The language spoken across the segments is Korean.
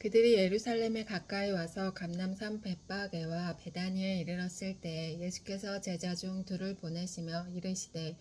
그들이 예루살렘에 가까이 와서 감람산 벳바게와 베다니에 이르렀을 때 예수께서 제자 중 둘을 보내시며 이르시되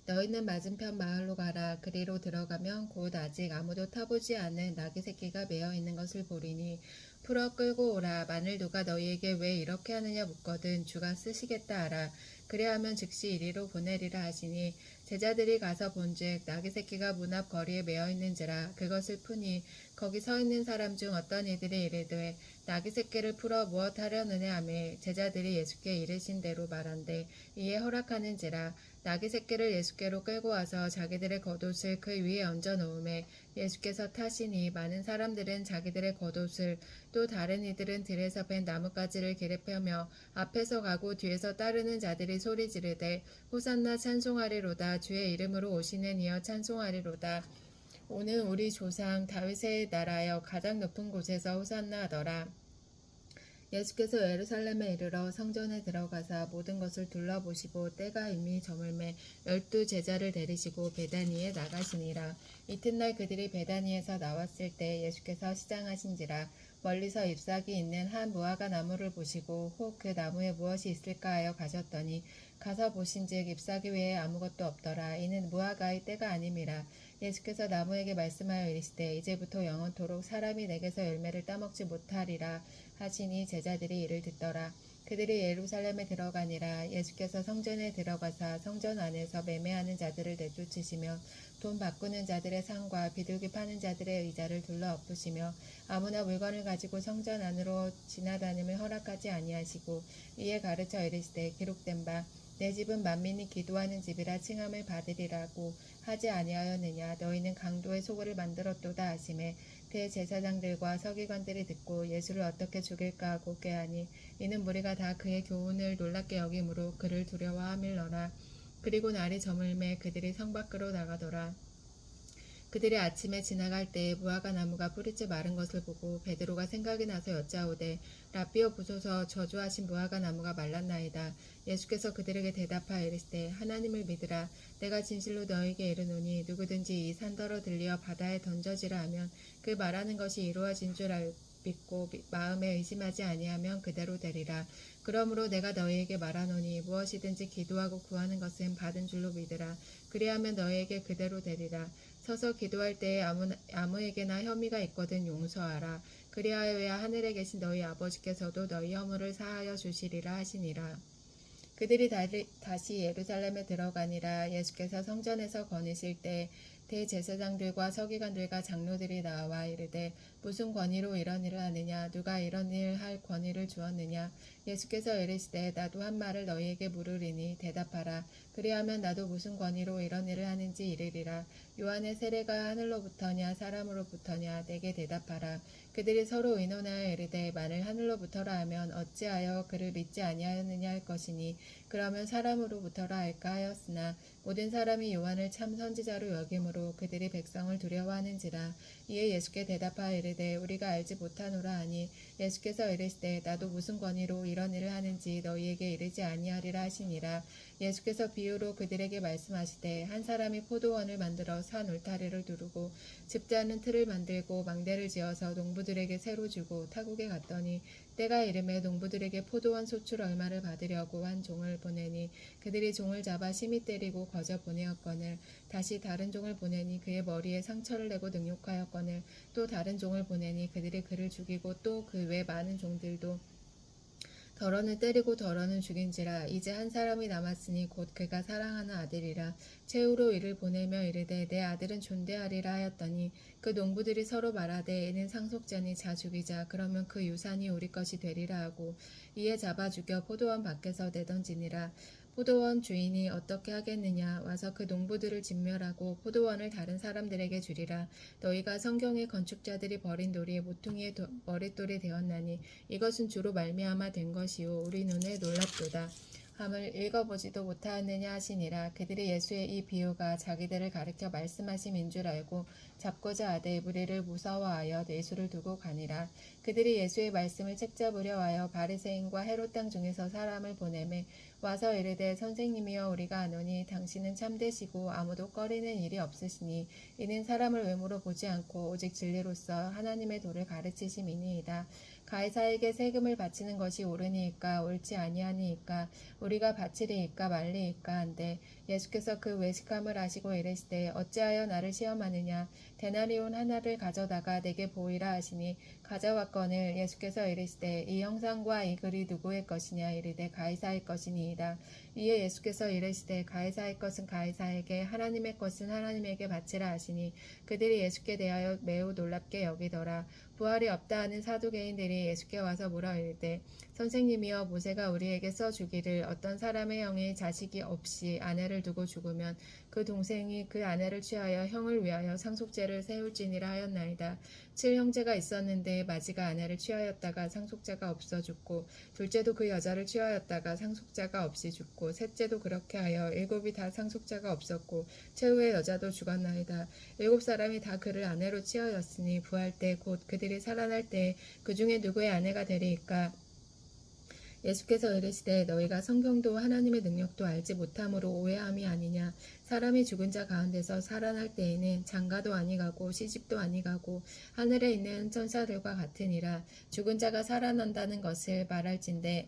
너희는 맞은편 마을로 가라. 그리로 들어가면 곧 아직 아무도 타보지 않은 나귀 새끼가 매어 있는 것을 보리니 풀어 끌고 오라. 만일 누가 너희에게 왜 이렇게 하느냐 묻거든 주가 쓰시겠다 하라. 그리하면 즉시 이리로 보내리라 하시니 제자들이 가서 본즉 나귀 새끼가 문 앞 거리에 매어 있는지라. 그것을 푸니 거기 서 있는 사람 중 어떤 이들이 이르되 나귀 새끼를 풀어 무엇 하려느냐 하매 제자들이 예수께 이르신 대로 말한대 이에 허락하는지라. 나귀 새끼를 예수께로 끌고 와서 자기들의 겉옷을 그 위에 얹어 놓음에 예수께서 타시니 많은 사람들은 자기들의 겉옷을 또 다른 이들은 들에서 벤 나뭇가지를 길에 펴며 앞에서 가고 뒤에서 따르는 자들이 소리 지르되 호산나 찬송하리로다. 주의 이름으로 오시는 이여 찬송하리로다. 오는 우리 조상 다윗의 나라여 가장 높은 곳에서 호산나 하더라. 예수께서 예루살렘에 이르러 성전에 들어가사 모든 것을 둘러보시고 때가 이미 저물매 12 제자를 데리시고 베다니에 나가시니라. 이튿날 그들이 베다니에서 나왔을 때 예수께서 시장하신지라. 멀리서 잎사귀 있는 한 무화과 나무를 보시고 혹 그 나무에 무엇이 있을까 하여 가셨더니 가서 보신즉 잎사귀 외에 아무것도 없더라. 이는 무화과의 때가 아님이라. 예수께서 나무에게 말씀하여 이르시되 이제부터 영원토록 사람이 내게서 열매를 따먹지 못하리라 하시니 제자들이 이를 듣더라. 그들이 예루살렘에 들어가니라. 예수께서 성전에 들어가사 성전 안에서 매매하는 자들을 내쫓으시며 돈 바꾸는 자들의 상과 비둘기 파는 자들의 의자를 둘러 엎으시며 아무나 물건을 가지고 성전 안으로 지나다님을 허락하지 아니하시고 이에 가르쳐 이르시되 기록된 바 내 집은 만민이 기도하는 집이라 칭함을 받으리라고 하지 아니하였느냐. 너희는 강도의 소굴을 만들었도다 하시매 대제사장들과 서기관들이 듣고 예수를 어떻게 죽일까 하고 꾀하니 이는 무리가 다 그의 교훈을 놀랍게 여김으로 그를 두려워함일러라. 그리고 날이 저물매 그들이 성 밖으로 나가더라. 그들이 아침에 지나갈 때에 무화과 나무가 뿌리째 마른 것을 보고 베드로가 생각이 나서 여짜오되 라삐어 보소서 저주하신 무화과 나무가 말랐나이다. 예수께서 그들에게 대답하여 이르시되 하나님을 믿으라. 내가 진실로 너희에게 이르노니 누구든지 이 산더러 들리어 바다에 던져지라 하면 그 말하는 것이 이루어진 줄 믿고 마음에 의심하지 아니하면 그대로 되리라. 그러므로 내가 너희에게 말하노니 무엇이든지 기도하고 구하는 것은 받은 줄로 믿으라. 그리하면 너희에게 그대로 되리라. 서서 기도할 때에 아무에게나 혐의가 있거든 용서하라. 그리하여야 하늘에 계신 너희 아버지께서도 너희 허물을 사하여 주시리라 하시니라. 그들이 다시 예루살렘에 들어가니라. 예수께서 성전에서 거니실 때 대제사장들과 서기관들과 장로들이 나와 이르되 무슨 권위로 이런 일을 하느냐. 누가 이런 일 할 권위를 주었느냐. 예수께서 이르시되 나도 한 말을 너희에게 물으리니 대답하라. 그리하면 나도 무슨 권위로 이런 일을 하는지 이르리라. 요한의 세례가 하늘로부터냐 사람으로부터냐. 내게 대답하라. 그들이 서로 의논하여 이르되 만일 하늘로부터라 하면 어찌하여 그를 믿지 아니하였느냐 할 것이니 그러면 사람으로부터라 할까 하였으나 모든 사람이 요한을 참 선지자로 여김으로 그들이 백성을 두려워하는지라. 이에 예수께 대답하여 이르되 우리가 알지 못하노라 하니 예수께서 이르시되 나도 무슨 권위로 이런 일을 하는지 너희에게 이르지 아니하리라 하시니라. 예수께서 비유로 그들에게 말씀하시되 한 사람이 포도원을 만들어 산 울타리를 두르고 집자는 틀을 만들고 망대를 지어서 농부들에게 새로 주고 타국에 갔더니 때가 이르매 농부들에게 포도원 소출 얼마를 받으려고 한 종을 보내니 그들이 종을 잡아 심히 때리고 거저 보내었거늘 다시 다른 종을 보내니 그의 머리에 상처를 내고 능욕하였거늘 또 다른 종을 보내니 그들이 그를 죽이고 또 그 외 많은 종들도 더러는 때리고 더러는 죽인지라. 이제 한 사람이 남았으니 곧 그가 사랑하는 아들이라. 최후로 이를 보내며 이르되 내 아들은 존대하리라 하였더니 그 농부들이 서로 말하되 이는 상속자니 자 죽이자. 그러면 그 유산이 우리 것이 되리라 하고 이에 잡아 죽여 포도원 밖에서 내던지니라. 포도원 주인이 어떻게 하겠느냐. 와서 그 농부들을 진멸하고 포도원을 다른 사람들에게 주리라. 너희가 성경의 건축자들이 버린 돌이 모퉁이의 머릿돌이 되었나니 이것은 주로 말미암아 된 것이요 우리 눈에 놀랍도다 함을 읽어보지도 못하느냐 하시니라. 그들이 예수의 이 비유가 자기들을 가리켜 말씀하심인 줄 알고 잡고자 하되 무리를 무서워하여 예수를 두고 가니라. 그들이 예수의 말씀을 책잡으려 하여 바리새인과 헤롯 땅 중에서 사람을 보내매 와서 이르되 선생님이여 우리가 아노니 당신은 참되시고 아무도 꺼리는 일이 없으시니 이는 사람을 외모로 보지 않고 오직 진리로서 하나님의 도를 가르치심이니이다. 가이사에게 세금을 바치는 것이 옳으니이까 옳지 아니하니이까 우리가 바치리이까 말리이까 한데 예수께서 그 외식함을 아시고 이르시되 어찌하여 나를 시험하느냐 데나리온 하나를 가져다가 내게 보이라 하시니 가져왔거늘 예수께서 이르시되 이 형상과 이 글이 누구의 것이냐 이르되 가이사의 것이니이다. 이에 예수께서 이르시되 가이사의 것은 가이사에게 하나님의 것은 하나님에게 바치라 하시니 그들이 예수께 대하여 매우 놀랍게 여기더라. 부활이 없다 하는 사두개인들이 예수께 와서 물어 이르되 선생님이여 모세가 우리에게 써주기를 어떤 사람의 형이 자식이 없이 아내를 두고 죽으면 그 동생이 그 아내를 취하여 형을 위하여 상속죄를 세울지니라 하였나이다. 7형제가 있었는데 마지가 아내를 취하였다가 상속자가 없어 죽고 둘째도 그 여자를 취하였다가 상속자가 없이 죽고 셋째도 그렇게 하여 7이 다 상속자가 없었고 최후의 여자도 죽었나이다. 7사람이 다 그를 아내로 취하였으니 부활 때 곧 그들이 살아날 때 그 중에 누구의 아내가 되리이까. 예수께서 이르시되 너희가 성경도 하나님의 능력도 알지 못함으로 오해함이 아니냐. 사람이 죽은 자 가운데서 살아날 때에는 장가도 아니가고 시집도 아니가고 하늘에 있는 천사들과 같으니라. 죽은 자가 살아난다는 것을 말할진대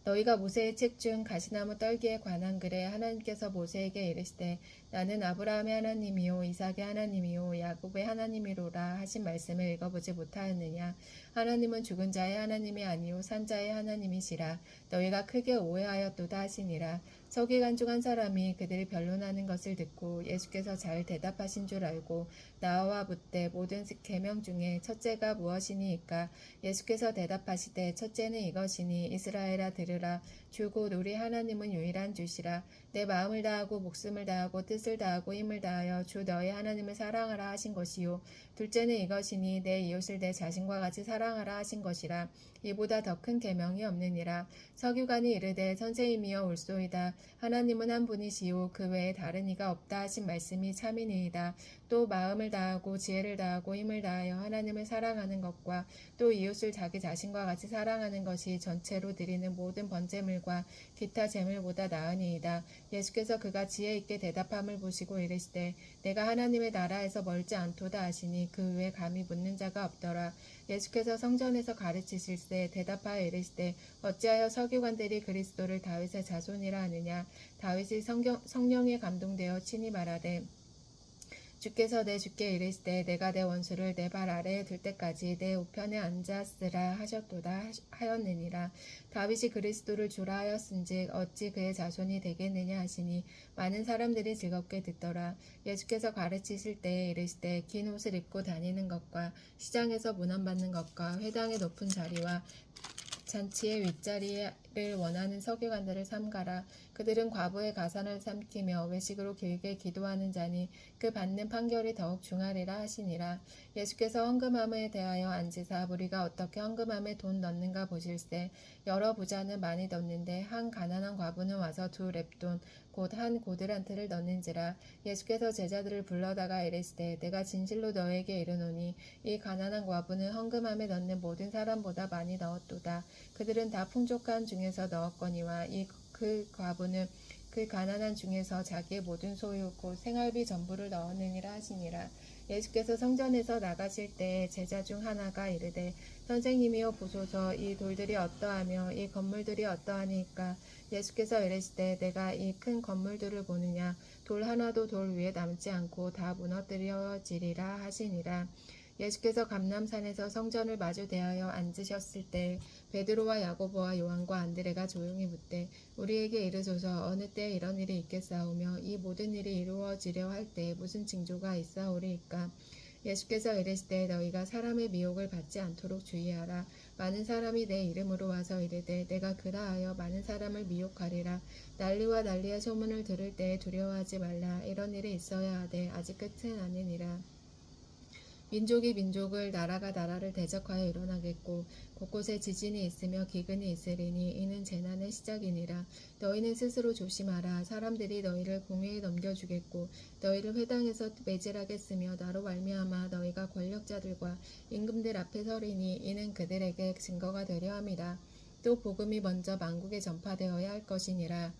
너희가 모세의 책 중 가시나무 떨기에 관한 글에 하나님께서 모세에게 이르시되 나는 아브라함의 하나님이요 이삭의 하나님이요 야곱의 하나님이로라 하신 말씀을 읽어보지 못하였느냐. 하나님은 죽은 자의 하나님이 아니요 산 자의 하나님이시라. 너희가 크게 오해하였도다 하시니라. 서기관 중 한 사람이 그들이 변론하는 것을 듣고 예수께서 잘 대답하신 줄 알고 나와 묻되 모든 계명 중에 첫째가 무엇이니이까. 예수께서 대답하시되 첫째는 이것이니 이스라엘아 들으라. 주 곧 우리 하나님은 유일한 주시라. 내 마음을 다하고 목숨을 다하고 뜻을 다하고 힘을 다하여 주 너희 하나님을 사랑하라 하신 것이요. 둘째는 이것이니 내 이웃을 내 자신과 같이 사랑하라 하신 것이라. 이보다 더 큰 계명이 없느니라. 서기관이 이르되 선생님이여 옳소이다. 하나님은 한 분이시요 그 외에 다른 이가 없다 하신 말씀이 참이니이다. 또 마음을 다하고 지혜를 다하고 힘을 다하여 하나님을 사랑하는 것과 또 이웃을 자기 자신과 같이 사랑하는 것이 전체로 드리는 모든 번제물과 기타 제물보다 나으니이다. 예수께서 그가 지혜 있게 대답함을 보시고 이르시되 내가 하나님의 나라에서 멀지 않도다 하시니 그 후에 감히 묻는 자가 없더라. 예수께서 성전에서 가르치실세 대답하여 이르시되 어찌하여 서기관들이 그리스도를 다윗의 자손이라 하느냐. 다윗이 성령에 감동되어 친히 말하되 주께서 내 주께 이르시되 내가 내 원수를 내 발 아래에 둘 때까지 내 우편에 앉았으라 하셨도다 하였느니라. 다윗이 그리스도를 주라 하였은즉 어찌 그의 자손이 되겠느냐 하시니 많은 사람들이 즐겁게 듣더라. 예수께서 가르치실 때에 이르시되 긴 옷을 입고 다니는 것과 시장에서 문안받는 것과 회당의 높은 자리와 잔치의 윗자리를 원하는 서기관들을 삼가라. 그들은 과부의 가산을 삼키며 외식으로 길게 기도하는 자니 그 받는 판결이 더욱 중하리라 하시니라. 예수께서 헌금함에 대하여 앉으사 우리가 어떻게 헌금함에 돈 넣는가 보실세. 여러 부자는 많이 넣는데 한 가난한 과부는 와서 2렙돈 곧 한 고드란트를 넣는지라. 예수께서 제자들을 불러다가 이르시되 내가 진실로 너에게 이르노니 이 가난한 과부는 헌금함에 넣는 모든 사람보다 많이 넣었도다. 그들은 다 풍족한 중에서 넣었거니와 그 과부는 그 가난한 중에서 자기의 모든 소유 곧 생활비 전부를 넣었느니라 하시니라. 예수께서 성전에서 나가실 때에 제자 중 하나가 이르되 선생님이여 보소서 이 돌들이 어떠하며 이 건물들이 어떠하니까. 예수께서 이르시되 내가 이 큰 건물들을 보느냐. 돌 하나도 돌 위에 남지 않고 다 무너뜨려지리라 하시니라. 예수께서 감람산에서 성전을 마주 대하여 앉으셨을 때 베드로와 야고보와 요한과 안드레가 조용히 묻되 우리에게 이르소서 어느 때에 이런 일이 있겠사오며 이 모든 일이 이루어지려 할 때에 무슨 징조가 있사오리이까. 예수께서 이르시되 너희가 사람의 미혹을 받지 않도록 주의하라. 많은 사람이 내 이름으로 와서 이르되 내가 그라하여 많은 사람을 미혹하리라. 난리와 난리의 소문을 들을 때에 두려워하지 말라. 이런 일이 있어야 하되 아직 끝은 아니니라. 민족이 민족을 나라가 나라를 대적하여 일어나겠고 곳곳에 지진이 있으며 기근이 있으리니 이는 재난의 시작이니라. 너희는 스스로 조심하라. 사람들이 너희를 공회에 넘겨주겠고 너희를 회당에서 매질하겠으며 나로 말미암아 너희가 권력자들과 임금들 앞에 서리니 이는 그들에게 증거가 되려 함이라. 또 복음이 먼저 만국에 전파되어야 할 것이니라.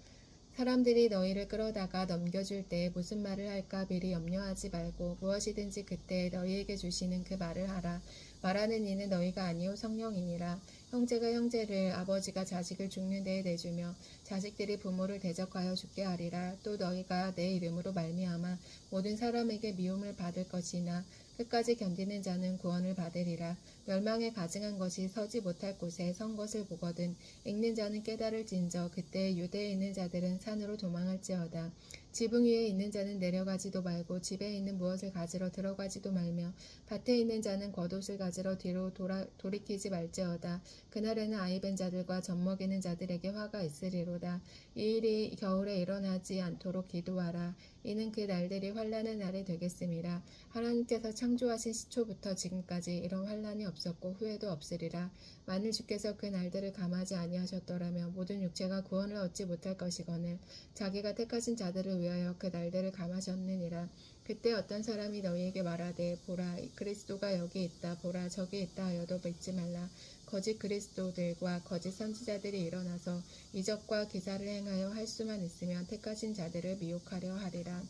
사람들이 너희를 끌어다가 넘겨줄 때 무슨 말을 할까 미리 염려하지 말고 무엇이든지 그때 너희에게 주시는 그 말을 하라. 말하는 이는 너희가 아니요 성령이니라. 형제가 형제를 아버지가 자식을 죽는 데에 내주며 자식들이 부모를 대적하여 죽게 하리라. 또 너희가 내 이름으로 말미암아 모든 사람에게 미움을 받을 것이나 끝까지 견디는 자는 구원을 받으리라. 멸망에 가증한 것이 서지 못할 곳에 선 것을 보거든 읽는 자는 깨달을진저 그때 유대에 있는 자들은 산으로 도망할지어다. 지붕 위에 있는 자는 내려가지도 말고 집에 있는 무엇을 가지러 들어가지도 말며 밭에 있는 자는 겉옷을 가지러 뒤로 돌이키지 말지어다. 그날에는 아이벤 자들과 젖먹이는 자들에게 화가 있으리로다. 이 일이 겨울에 일어나지 않도록 기도하라. 이는 그 날들이 환난의 날이 되겠음이라. 하나님께서 창조하신 시초부터 지금까지 이런 환난이 없었고 후에도 없으리라. 만일 주께서 그 날들을 감하지 아니하셨더라면 모든 육체가 구원을 얻지 못할 것이거늘 자기가 택하신 자들을 위하여 그 날들을 감하셨느니라. 그때 어떤 사람이 너희에게 말하되 보라 그리스도가 여기 있다 보라 저기 있다 하여도 믿지 말라. 거짓 그리스도들과 거짓 선지자들이 일어나서 이적과 기사를 행하여 할 수만 있으면 택하신 자들을 미혹하려 하리라.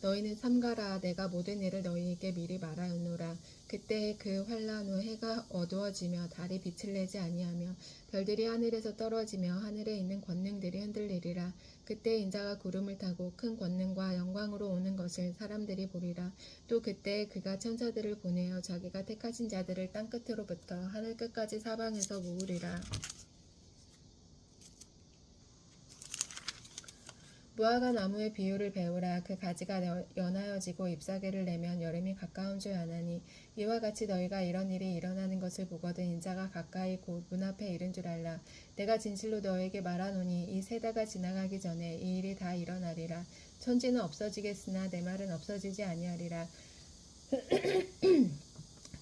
너희는 삼가라. 내가 모든 일을 너희에게 미리 말하였노라. 그때 그 환난 후 해가 어두워지며 달이 빛을 내지 아니하며 별들이 하늘에서 떨어지며 하늘에 있는 권능들이 흔들리리라. 그때 인자가 구름을 타고 큰 권능과 영광으로 오는 것을 사람들이 보리라. 또 그때 그가 천사들을 보내어 자기가 택하신 자들을 땅끝으로부터 하늘 끝까지 사방에서 모으리라. 무화과 나무의 비유를 배우라. 그 가지가 연하여지고 잎사귀를 내면 여름이 가까운 줄 아나니 이와 같이 너희가 이런 일이 일어나는 것을 보거든 인자가 가까이 곧 문 앞에 이른 줄 알라. 내가 진실로 너희에게 말하노니 이 세대가 지나가기 전에 이 일이 다 일어나리라. 천지는 없어지겠으나 내 말은 없어지지 아니하리라.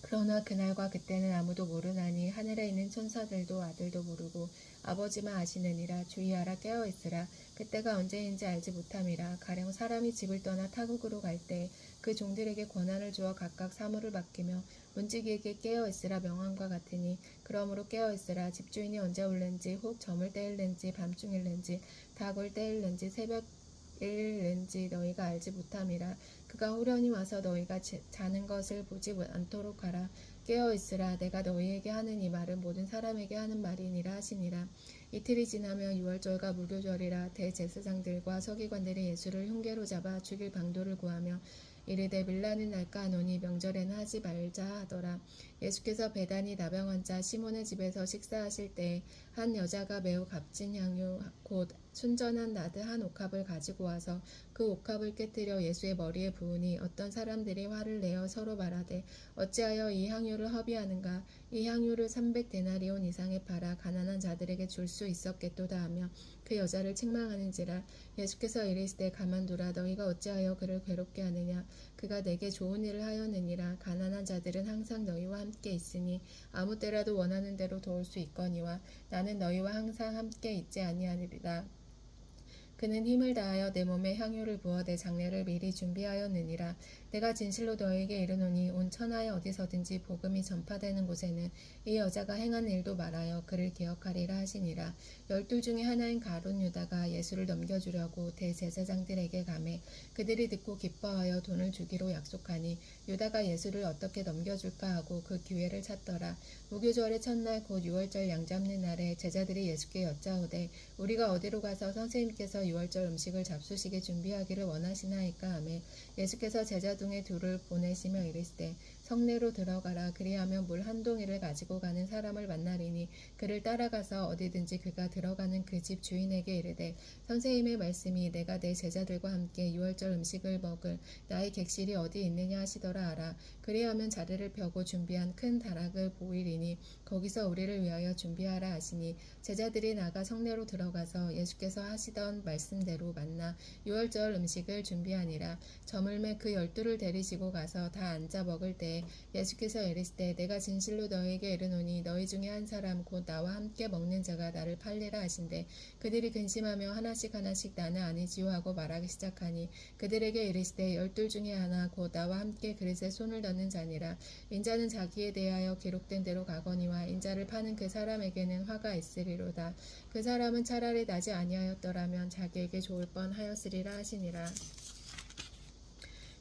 그러나 그날과 그때는 아무도 모르나니 하늘에 있는 천사들도 아들도 모르고 아버지만 아시느니라. 주의하라. 깨어있으라. 그때가 언제인지 알지 못함이라. 가령 사람이 집을 떠나 타국으로 갈 때 그 종들에게 권한을 주어 각각 사물을 맡기며 문지기에게 깨어있으라 명함과 같으니 그러므로 깨어있으라. 집주인이 언제 올는지 혹 저물 때일는지 밤중일는지 닭올 때일는지 새벽일는지 너희가 알지 못함이라. 그가 후련히 와서 너희가 자는 것을 보지 않도록 하라. 깨어있으라. 내가 너희에게 하는 이 말은 모든 사람에게 하는 말이니라 하시니라. 이틀이 지나면 유월절과 무교절이라. 대제사장들과 서기관들이 예수를 흉계로 잡아 죽일 방도를 구하며 이르되 밀라는 날까 하노니 명절에는 하지 말자 하더라. 예수께서 베다니 나병 환자 시몬의 집에서 식사하실 때 한 여자가 매우 값진 향유 곧 순전한 나드 한 옥합을 가지고 와서 그 옥합을 깨뜨려 예수의 머리에 부으니 어떤 사람들이 화를 내어 서로 말하되 어찌하여 이 향유를 허비하는가. 이 향유를 300데나리온 이상에 팔아 가난한 자들에게 줄 수 있었겠도다 하며 그 여자를 책망하는지라. 예수께서 이르시되 가만두라. 너희가 어찌하여 그를 괴롭게 하느냐. 그가 내게 좋은 일을 하였느니라. 가난한 자들은 항상 너희와 함께 있으니 아무 때라도 원하는 대로 도울 수 있거니와 나는 너희와 항상 함께 있지 아니하리라. 그는 힘을 다하여 내 몸에 향유를 부어 내 장례를 미리 준비하였느니라. 내가 진실로 너희에게 이르노니 온 천하에 어디서든지 복음이 전파되는 곳에는 이 여자가 행한 일도 말하여 그를 기억하리라 하시니라. 12 중에 하나인 가룟 유다가 예수를 넘겨주려고 대제사장들에게 가매 그들이 듣고 기뻐하여 돈을 주기로 약속하니 유다가 예수를 어떻게 넘겨줄까 하고 그 기회를 찾더라. 무교절의 첫날 곧 유월절 양 잡는 날에 제자들이 예수께 여짜오되 우리가 어디로 가서 선생님께서 유월절 음식을 잡수시게 준비하기를 원하시나이까 하매 예수께서 제자 중에 둘을 보내시며 이르시되 성내로 들어가라. 그리하면 물 한 동이를 가지고 가는 사람을 만나리니 그를 따라가서 어디든지 그가 들어가는 그 집 주인에게 이르되 선생님의 말씀이 내가 내 제자들과 함께 유월절 음식을 먹을 나의 객실이 어디 있느냐 하시더라 하라. 그리하면 자리를 펴고 준비한 큰 다락을 보이리니 거기서 우리를 위하여 준비하라 하시니 제자들이 나가 성내로 들어가서 예수께서 하시던 말씀대로 만나 유월절 음식을 준비하니라. 저물매 그 12를 데리시고 가서 다 앉아 먹을 때에 이르시되 예수께서 이르시되 내가 진실로 너희에게 이르노니 너희 중에 한 사람 곧 나와 함께 먹는 자가 나를 팔리라 하신대 그들이 근심하며 하나씩 나는 아니지요 하고 말하기 시작하니 그들에게 이르시되 12 중에 하나 곧 나와 함께 그릇에 손을 넣는 자니라 인자는 자기에 대하여 기록된 대로 가거니와 인자를 파는 그 사람에게는 화가 있으리로다 그 사람은 차라리 나지 아니하였더라면 자기에게 좋을 뻔하였으리라 하시니라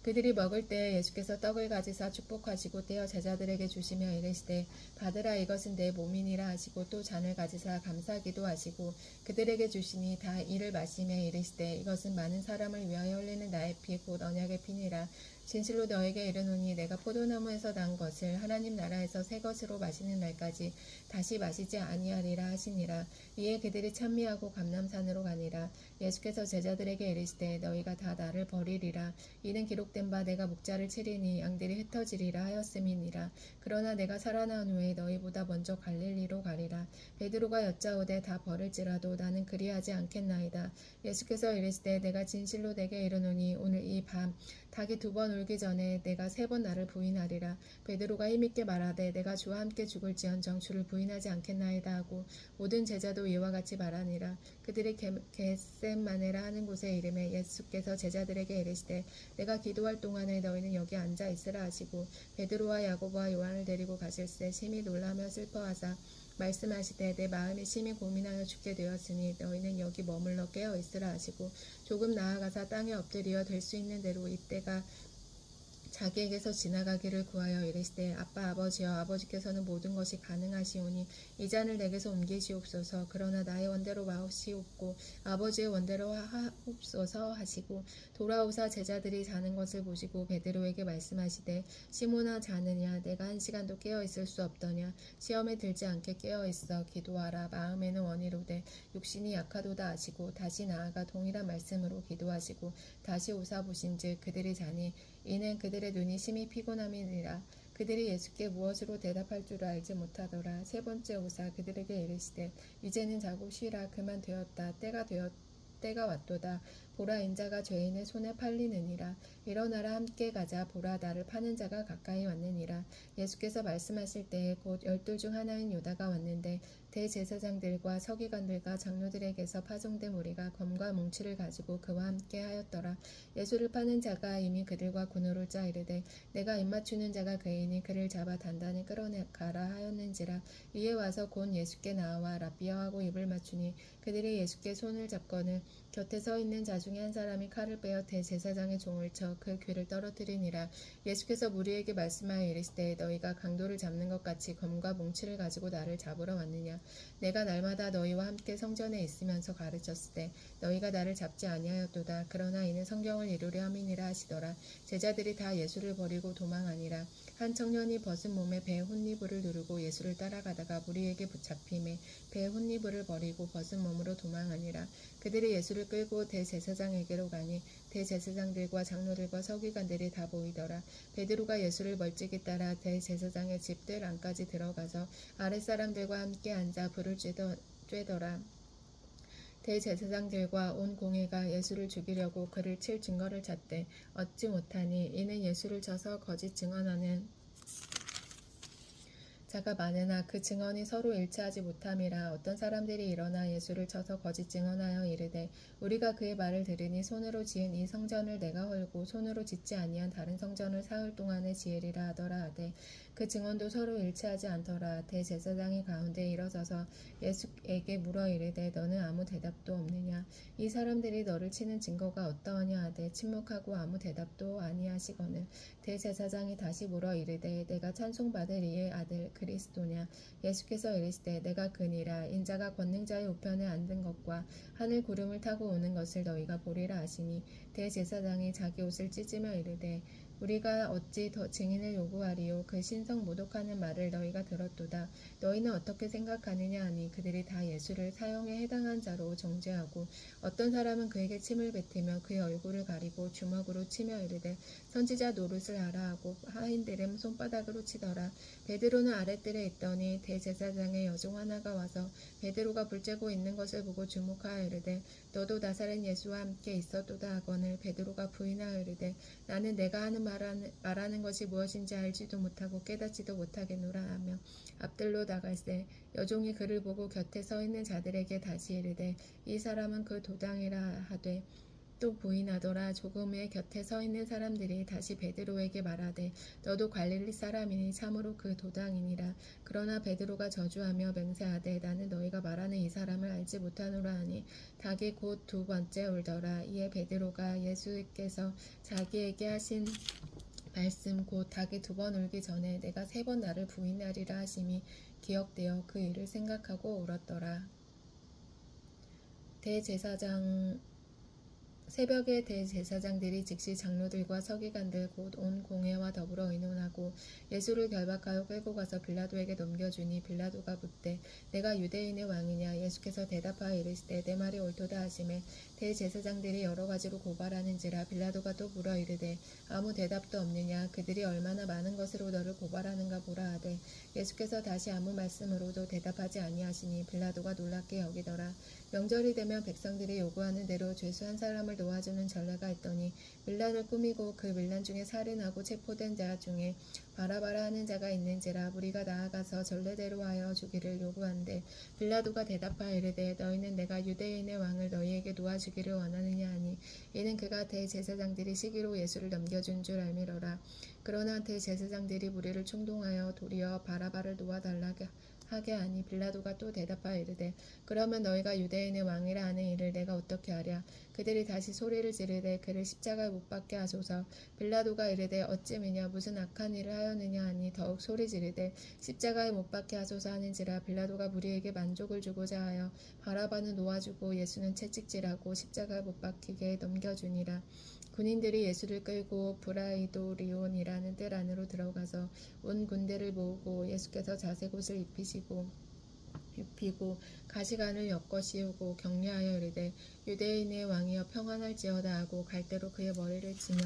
그들이 먹을 때에 예수께서 떡을 가지사 축복하시고 떼어 제자들에게 주시며 이르시되 받으라 이것은 내 몸이니라 하시고 또 잔을 가지사 감사기도 하시고 그들에게 주시니 다 이를 마시며 이르시되 이것은 많은 사람을 위하여 흘리는 나의 피 곧 언약의 피니라 진실로 너에게 이르노니 내가 포도나무에서 난 것을 하나님 나라에서 새 것으로 마시는 날까지 다시 마시지 아니하리라 하시니라 이에 그들이 찬미하고 감람산으로 가니라 예수께서 제자들에게 이르시되 너희가 다 나를 버리리라 이는 기록된 바 내가 목자를 치리니 양들이 흩어지리라 하였음이니라 그러나 내가 살아난 후에 너희보다 먼저 갈릴리로 가리라 베드로가 여짜오되 다 버릴지라도 나는 그리하지 않겠나이다 예수께서 이르시되 내가 진실로 내게 이르노니 오늘 이 밤 닭이 2번 울기 전에 내가 3번 나를 부인하리라 베드로가 힘있게 말하되 내가 주와 함께 죽을지언정 주를 부인하지 않겠나이다 하고 모든 제자도 이와 같이 말하니라 그들이 겟셋마네라 하는 곳에 이름에 예수께서 제자들에게 이르시되 내가 기도할 동안에 너희는 여기 앉아 있으라 하시고 베드로와 야고보와 요한을 데리고 가실새 심히 놀라며 슬퍼하사 말씀하시되 내 마음이 심히 고민하여 죽게 되었으니 너희는 여기 머물러 깨어 있으라 하시고 조금 나아가사 땅에 엎드려 될 수 있는 대로 이때가 자기에게서 지나가기를 구하여 이르시되 아빠 아버지여 아버지께서는 모든 것이 가능하시오니 이 잔을 내게서 옮기시옵소서 그러나 나의 원대로 마옵시옵고 아버지의 원대로 하옵소서 하시고 돌아오사 제자들이 자는 것을 보시고 베드로에게 말씀하시되 시몬아 자느냐 내가 1시간도 깨어 있을 수 없더냐 시험에 들지 않게 깨어 있어 기도하라 마음에는 원이로되 육신이 약하도다 하시고 다시 나아가 동일한 말씀으로 기도하시고 다시 오사 보신즉 그들이 자니 이는 그들의 눈이 심히 피곤함이니라 그들이 예수께 무엇으로 대답할 줄 알지 못하더라 세 번째 오사 그들에게 이르시되 이제는 자고 쉬라 그만 되었다 때가 왔도다 보라 인자가 죄인의 손에 팔리느니라 일어나라 함께 가자 보라 나를 파는 자가 가까이 왔느니라 예수께서 말씀하실 때에 곧 12 중 하나인 유다가 왔는데 대제사장들과 서기관들과 장로들에게서 파송된 무리가 검과 뭉치를 가지고 그와 함께 하였더라 예수를 파는 자가 이미 그들과 군호를 짜 이르되 내가 입맞추는 자가 그이니 그를 잡아 단단히 끌어내가라 하였는지라 이에 와서 곧 예수께 나와 랍비여 하고 입을 맞추니 그들이 예수께 손을 잡거늘 곁에 서 있는 자 중에 한 사람이 칼을 빼어 대제사장의 종을 쳐 그 귀를 떨어뜨리니라 예수께서 무리에게 말씀하여 이르시되 너희가 강도를 잡는 것 같이 검과 뭉치를 가지고 나를 잡으러 왔느냐 내가 날마다 너희와 함께 성전에 있으면서 가르쳤을 때 너희가 나를 잡지 아니하였도다 그러나 이는 성경을 이루려 함이니라 하시더라 제자들이 다 예수를 버리고 도망하니라 한 청년이 벗은 몸에 배의 혼니부를 누르고 예수를 따라가다가 무리에게 붙잡힘에 배의 혼니부를 버리고 벗은 몸으로 도망하니라 그들이 예수를 끌고 대제사장에게로 가니 대제사장들과 장로들과 서기관들이 다 보이더라 베드로가 예수를 멀찍이 따라 대제사장의 집들 안까지 들어가서 아랫사람들과 함께 앉아 불을 쬐더라 대제사장들과 온 공회가 예수를 죽이려고 그를 칠 증거를 찾되 얻지 못하니 이는 예수를 쳐서 거짓 증언하는 자가 많으나 그 증언이 서로 일치하지 못함이라 어떤 사람들이 일어나 예수를 쳐서 거짓 증언하여 이르되 우리가 그의 말을 들으니 손으로 지은 이 성전을 내가 헐고 손으로 짓지 아니한 다른 성전을 사흘 동안에 지으리라 하더라 하되 그 증언도 서로 일치하지 않더라 대제사장이 가운데 일어서서 예수에게 물어 이르되 너는 아무 대답도 없느냐 이 사람들이 너를 치는 증거가 어떠하냐 하되 침묵하고 아무 대답도 아니하시거늘 대제사장이 다시 물어 이르되 내가 찬송받을 이의 아들 그리스도냐 예수께서 이르시되 내가 그니라 인자가 권능자의 우편에 앉은 것과 하늘 구름을 타고 오는 것을 너희가 보리라 하시니 대제사장이 자기 옷을 찢으며 이르되 우리가 어찌 더 증인을 요구하리요 그 신성 모독하는 말을 너희가 들었도다 너희는 어떻게 생각하느냐 하니 그들이 다 예수를 사형에 해당한 자로 정죄하고 어떤 사람은 그에게 침을 뱉으며 그의 얼굴을 가리고 주먹으로 치며 이르되 선지자 노릇을 하라 하고 하인들은 손바닥으로 치더라 베드로는 아랫뜰에 있더니 대제사장의 여종 하나가 와서 베드로가 불쬐고 있는 것을 보고 주목하여 이르되 너도 나사렛 예수와 함께 있었도다 하거늘 베드로가 부인하여 이르되 나는 내가 하는 말하는 것이 무엇인지 알지도 못하고 깨닫지도 못하겠노라 하며 앞들로 나갈새 여종이 그를 보고 곁에 서 있는 자들에게 다시 이르되 이 사람은 그 도당이라 하되 또 부인하더라. 조금 후에 곁에 서 있는 사람들이 다시 베드로에게 말하되 너도 갈릴리 사람이니 참으로 그 도당이니라. 그러나 베드로가 저주하며 맹세하되 나는 너희가 말하는 이 사람을 알지 못하노라 하니 닭이 곧 두 번째 울더라. 이에 베드로가 예수께서 자기에게 하신 말씀 곧 닭이 두 번 울기 전에 내가 세 번 나를 부인하리라 하심이 기억되어 그 일을 생각하고 울었더라. 새벽에 대제사장들이 즉시 장로들과 서기관들 곧 온 공회와 더불어 의논하고 예수를 결박하여 끌고 가서 빌라도에게 넘겨주니 빌라도가 묻되 내가 유대인의 왕이냐. 예수께서 대답하여 이르시되 내 말이 옳도다 하시매 대제사장들이 여러 가지로 고발하는지라. 빌라도가 또 물어 이르되 아무 대답도 없느냐. 그들이 얼마나 많은 것으로 너를 고발하는가 보라 하되 예수께서 다시 아무 말씀으로도 대답하지 아니하시니 빌라도가 놀랍게 여기더라. 명절이 되면 백성들이 요구하는 대로 죄수 한 사람을 놓아주는 전례가 있더니 밀란을 꾸미고 그 밀란 중에 살인하고 체포된 자 중에 바라바라 하는 자가 있는지라. 우리가 나아가서 전례대로 하여 주기를 요구한대 빌라도가 대답하여 이르되 너희는 내가 유대인의 왕을 너희에게 놓아주기를 원하느냐 하니 이는 그가 대제사장들이 시기로 예수를 넘겨준 줄 알미러라. 그러나 대제사장들이 무리를 충동하여 도리어 바라바를 놓아달라게 하게 하니 빌라도가 또 대답하여 이르되 그러면 너희가 유대인의 왕이라 하는 이를 내가 어떻게 하랴. 그들이 다시 소리를 지르되 그를 십자가에 못 박게 하소서. 빌라도가 이르되 어찌미냐 무슨 악한 일을 하였느냐 하니 더욱 소리 지르되 십자가에 못 박게 하소서 하는지라. 빌라도가 무리에게 만족을 주고자 하여 바라바는 놓아주고 예수는 채찍질하고 십자가에 못 박히게 넘겨주니라. 군인들이 예수를 끌고 브라이도리온이라는 뜰 안으로 들어가서 온 군대를 모으고 예수께서 자색옷을 입히고 가시관을 엮어 씌우고 격려하여 이르되 유대인의 왕이여 평안할지어다 하고 갈대로 그의 머리를 치며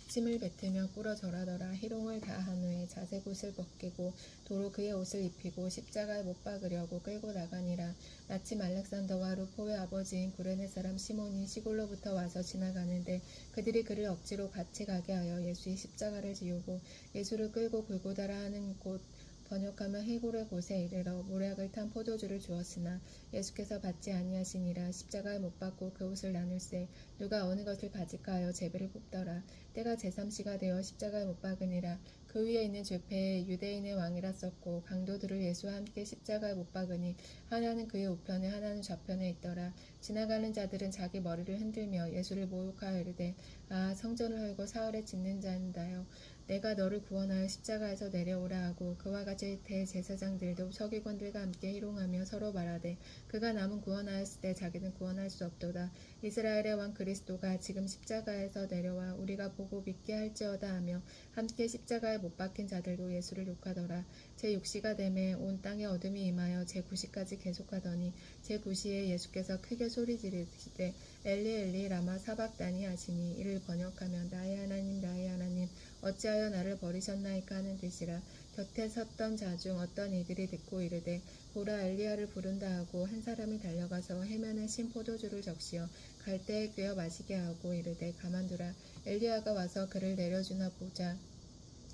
침을 뱉으며 꿇어 절하더라. 희롱을 다한 후에 자색옷을 벗기고 도로 그의 옷을 입히고 십자가에 못 박으려고 끌고 나가니라. 마침 알렉산더와 루포의 아버지인 구레네 사람 시몬이 시골로부터 와서 지나가는데 그들이 그를 억지로 같이 가게 하여 예수의 십자가를 지우고 예수를 끌고 골고다라 하는 곳 번역하면 해골의 곳에 이르러 모략을 탄 포도주를 주었으나 예수께서 받지 아니하시니라. 십자가에 못 박고 그 옷을 나눌세 누가 어느 것을 가질까 하여 제비를 뽑더라. 때가 제3시가 되어 십자가에 못 박으니라. 그 위에 있는 죄패에 유대인의 왕이라 썼고 강도들을 예수와 함께 십자가에 못 박으니 하나는 그의 우편에 하나는 좌편에 있더라. 지나가는 자들은 자기 머리를 흔들며 예수를 모욕하여 이르되 아 성전을 헐고 사흘에 짓는 자인다요 내가 너를 구원하여 십자가에서 내려오라 하고 그와 같이 대제사장들도 서기관들과 함께 희롱하며 서로 말하되 그가 남은 구원하였을 때 자기는 구원할 수 없도다. 이스라엘의 왕 그리스도가 지금 십자가에서 내려와 우리가 보고 믿게 할지어다 하며 함께 십자가에 못 박힌 자들도 예수를 욕하더라. 제6시가 되매 온 땅에 어둠이 임하여 제9시까지 계속하더니 제9시에 예수께서 크게 소리 지르시되 엘리 엘리 라마 사박다니 하시니 이를 번역하면 나의 하나님 어찌하여 나를 버리셨나이까 하는 뜻이라. 곁에 섰던 자 중 어떤 이들이 듣고 이르되 보라 엘리야를 부른다 하고 한 사람이 달려가서 해면에 신 포도주를 적시어 갈대에 꿰어 마시게 하고 이르되 가만두라 엘리야가 와서 그를 내려주나 보자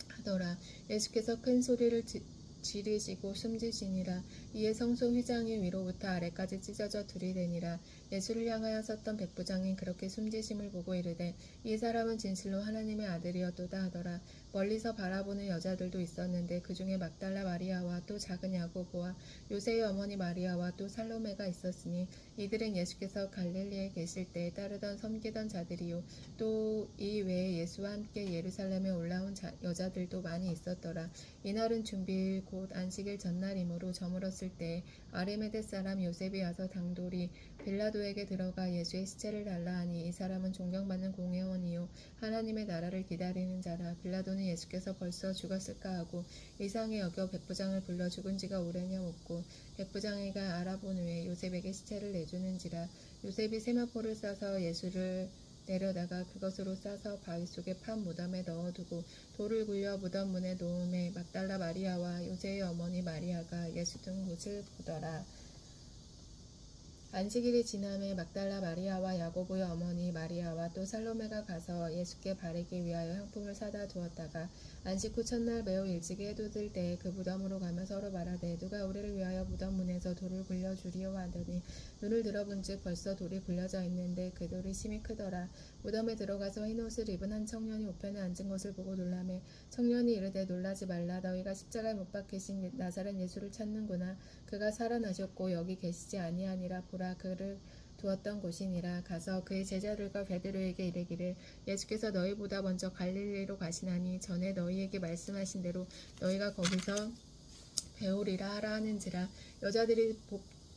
하더라. 예수께서 큰 소리를 지르시고 숨지시니라. 이에 성소 휘장이 위로부터 아래까지 찢어져 들이대니라. 예수를 향하여 섰던 백부장이 그렇게 숨지심을 보고 이르되 이 사람은 진실로 하나님의 아들이었도다 하더라. 멀리서 바라보는 여자들도 있었는데 그 중에 막달라 마리아와 또 작은 야고보와 요새의 어머니 마리아와 또 살로메가 있었으니 이들은 예수께서 갈릴리에 계실 때 따르던 섬기던 자들이요 또 이 외에 예수와 함께 예루살렘에 올라온 여자들도 많이 있었더라. 이날은 준비일 곧 안식일 전날이므로 저물었을 때 아리메데 사람 요셉이 와서 당돌이 빌라도에게 들어가 예수의 시체를 달라 하니 이 사람은 존경받는 공회원이요 하나님의 나라를 기다리는 자라. 빌라도는 예수께서 벌써 죽었을까 하고 이상히 여겨 백부장을 불러 죽은 지가 오래냐 묻고 백부장이가 알아본 후에 요셉에게 시체를 내주는지라. 요셉이 세마포를 싸서 예수를 내려다가 그것으로 싸서 바위 속에 판 무덤에 넣어두고 돌을 굴려 무덤 문에 놓음에 막달라 마리아와 요새의 어머니 마리아가 예수 등 곳을 보더라. 안식일이 지남에 막달라 마리아와 야고보의 어머니 마리아와 또 살로메가 가서 예수께 바르기 위하여 향품을 사다 두었다가 안식 후 첫날 매우 일찍이 해돋을 때에 그 무덤으로 가며 서로 말하되 누가 우리를 위하여 무덤 문에서 돌을 굴려주리요 하더니 눈을 들어본즉 벌써 돌이 굴려져 있는데 그 돌이 심히 크더라. 무덤에 들어가서 흰옷을 입은 한 청년이 우편에 앉은 것을 보고 놀라매 청년이 이르되 놀라지 말라. 너희가 십자가에 못 박히신 나사렛 예수를 찾는구나. 그가 살아나셨고 여기 계시지 아니하니라. 보라, 그를 두었던 곳이니라. 가서 그의 제자들과 베드로에게 이르기를 예수께서 너희보다 먼저 갈릴리로 가시나니 전에 너희에게 말씀하신 대로 너희가 거기서 배우리라 하라 하는지라. 여자들이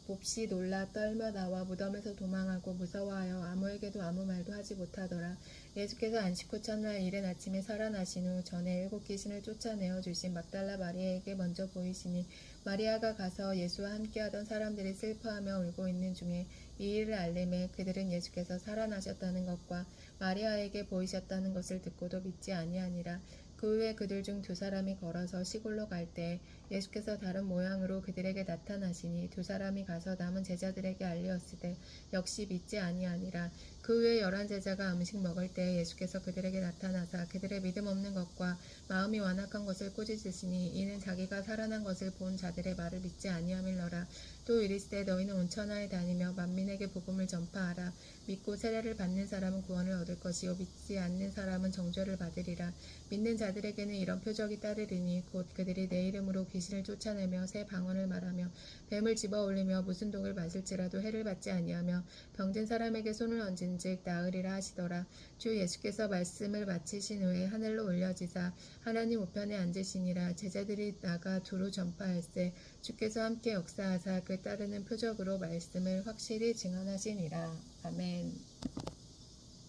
몹시 놀라 떨며 나와 무덤에서 도망하고 무서워하여 아무에게도 아무 말도 하지 못하더라. 예수께서 안식 후 첫날 이른 아침에 살아나신 후 전에 7 귀신을 쫓아내어 주신 막달라 마리아에게 먼저 보이시니 마리아가 가서 예수와 함께하던 사람들이 슬퍼하며 울고 있는 중에 이 일을 알림해 그들은 예수께서 살아나셨다는 것과 마리아에게 보이셨다는 것을 듣고도 믿지 아니하니라. 그 후에 그들 중 2 사람이 걸어서 시골로 갈 때 예수께서 다른 모양으로 그들에게 나타나시니 2 사람이 가서 남은 제자들에게 알리었으되 역시 믿지 아니하니라. 그 후에 11 제자가 음식 먹을 때 예수께서 그들에게 나타나사 그들의 믿음 없는 것과 마음이 완악한 것을 꾸짖으시니 이는 자기가 살아난 것을 본 자들의 말을 믿지 아니함일러라. 또 이르시되 너희는 온 천하에 다니며 만민에게 복음을 전파하라. 믿고 세례를 받는 사람은 구원을 얻을 것이요 믿지 않는 사람은 정죄를 받으리라. 믿는 자들에게는 이런 표적이 따르리니 곧 그들이 내 이름으로 귀신을 쫓아내며 새 방언을 말하며 뱀을 집어 올리며 무슨 독을 마실지라도 해를 받지 아니하며 병든 사람에게 손을 얹은즉 나으리라 하시더라. 주 예수께서 말씀을 마치신 후에 하늘로 올려지사 하나님 우편에 앉으시니라. 제자들이 나가 두루 전파할세 주께서 함께 역사하사 그 따르는 표적으로 말씀을 확실히 증언하시니라. 아멘.